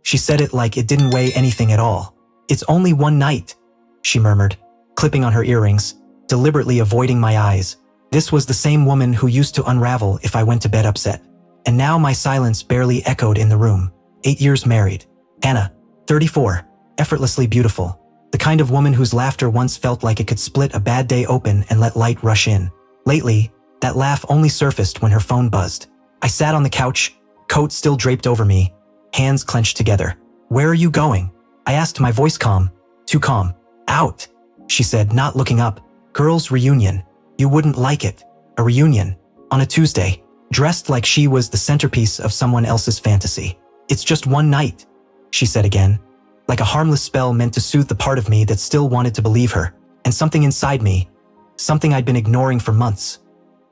She said it like it didn't weigh anything at all. "It's only one night," she murmured, clipping on her earrings, deliberately avoiding my eyes. This was the same woman who used to unravel if I went to bed upset. And now my silence barely echoed in the room. 8 years married. Anna, 34, effortlessly beautiful. The kind of woman whose laughter once felt like it could split a bad day open and let light rush in. Lately, that laugh only surfaced when her phone buzzed. I sat on the couch, coat still draped over me, hands clenched together. "Where are you going?" I asked, my voice calm. Too calm. "Out," she said, not looking up. "Girls' reunion. You wouldn't like it. A reunion. On a Tuesday. Dressed like she was the centerpiece of someone else's fantasy. "It's just one night," she said again, like a harmless spell meant to soothe the part of me that still wanted to believe her. And something inside me, something I'd been ignoring for months,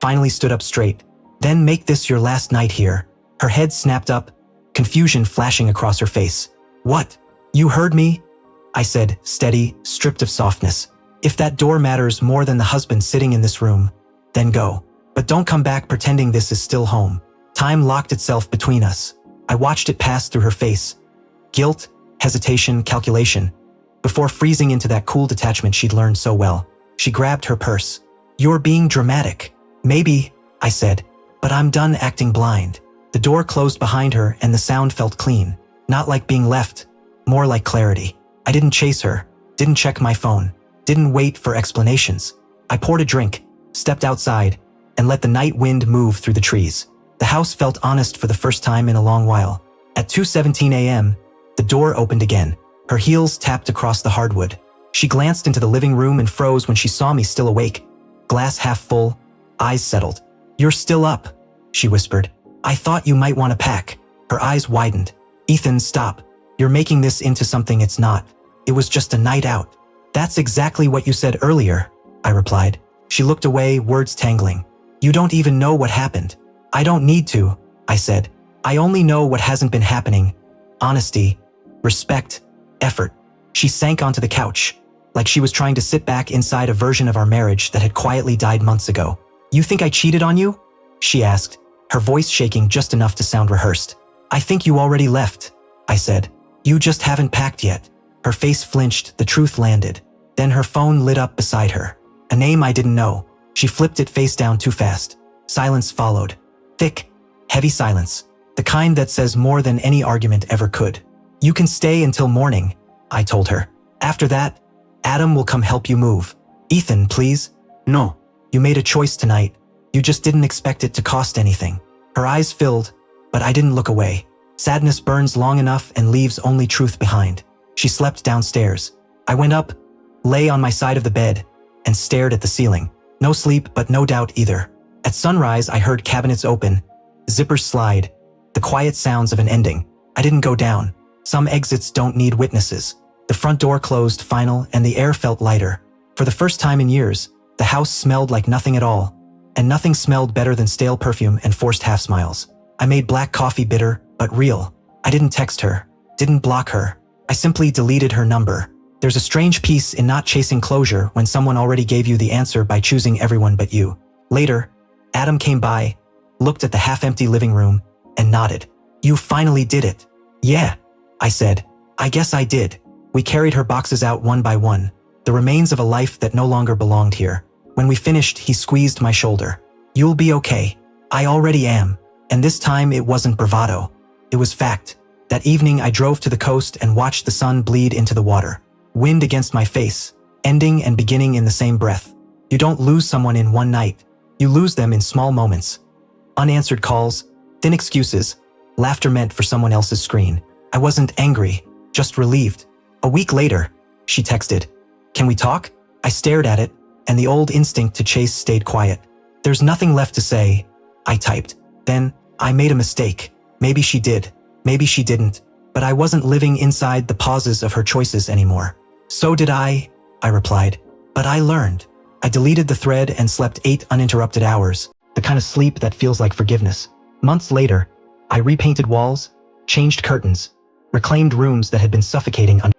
finally stood up straight. "Then make this your last night here." Her head snapped up, confusion flashing across her face. "What? You heard me?" I said, steady, stripped of softness. "If that door matters more than the husband sitting in this room, then go. But don't come back pretending this is still home." Time locked itself between us. I watched it pass through her face. Guilt, hesitation, calculation. Before freezing into that cool detachment she'd learned so well. She grabbed her purse. "You're being dramatic." "Maybe," I said, "but I'm done acting blind." The door closed behind her and the sound felt clean. Not like being left, more like clarity. I didn't chase her, didn't check my phone, didn't wait for explanations. I poured a drink, stepped outside, and let the night wind move through the trees. The house felt honest for the first time in a long while. At 2:17 a.m., the door opened again. Her heels tapped across the hardwood. She glanced into the living room and froze when she saw me still awake. Glass half full, eyes settled. "You're still up," she whispered. "I thought you might want to pack." Her eyes widened. "Ethan, stop. You're making this into something it's not. It was just a night out." "That's exactly what you said earlier," I replied. She looked away, words tangling. "You don't even know what happened." "I don't need to," I said. "I only know what hasn't been happening. Honesty, respect, effort." She sank onto the couch, like she was trying to sit back inside a version of our marriage that had quietly died months ago. "You think I cheated on you?" she asked, her voice shaking just enough to sound rehearsed. "I think you already left," I said. "You just haven't packed yet." Her face flinched, the truth landed. Then her phone lit up beside her. A name I didn't know. She flipped it face down too fast. Silence followed. Thick, heavy silence. The kind that says more than any argument ever could. "You can stay until morning," I told her. "After that, Adam will come help you move." "Ethan, please." "No. You made a choice tonight. You just didn't expect it to cost anything." Her eyes filled, but I didn't look away. Sadness burns long enough and leaves only truth behind. She slept downstairs. I went up, lay on my side of the bed, and stared at the ceiling. No sleep, but no doubt either. At sunrise, I heard cabinets open, zippers slide, the quiet sounds of an ending. I didn't go down. Some exits don't need witnesses. The front door closed, final, and the air felt lighter. For the first time in years, the house smelled like nothing at all, and nothing smelled better than stale perfume and forced half-smiles. I made black coffee bitter, but real. I didn't text her, didn't block her. I simply deleted her number. There's a strange peace in not chasing closure when someone already gave you the answer by choosing everyone but you. Later, Adam came by, looked at the half-empty living room, and nodded. "You finally did it." "Yeah," I said. "I guess I did." We carried her boxes out one by one, the remains of a life that no longer belonged here. When we finished, he squeezed my shoulder. "You'll be okay." "I already am." And this time it wasn't bravado. It was fact. That evening I drove to the coast and watched the sun bleed into the water. Wind against my face, ending and beginning in the same breath. You don't lose someone in one night. You lose them in small moments. Unanswered calls, thin excuses, laughter meant for someone else's screen. I wasn't angry, just relieved. A week later, she texted, "Can we talk?" I stared at it, and the old instinct to chase stayed quiet. "There's nothing left to say," I typed. Then, I made a mistake. Maybe she did, maybe she didn't, but I wasn't living inside the pauses of her choices anymore. "So did I replied. "But I learned." I deleted the thread and slept 8 uninterrupted hours, the kind of sleep that feels like forgiveness. Months later, I repainted walls, changed curtains, reclaimed rooms that had been suffocating under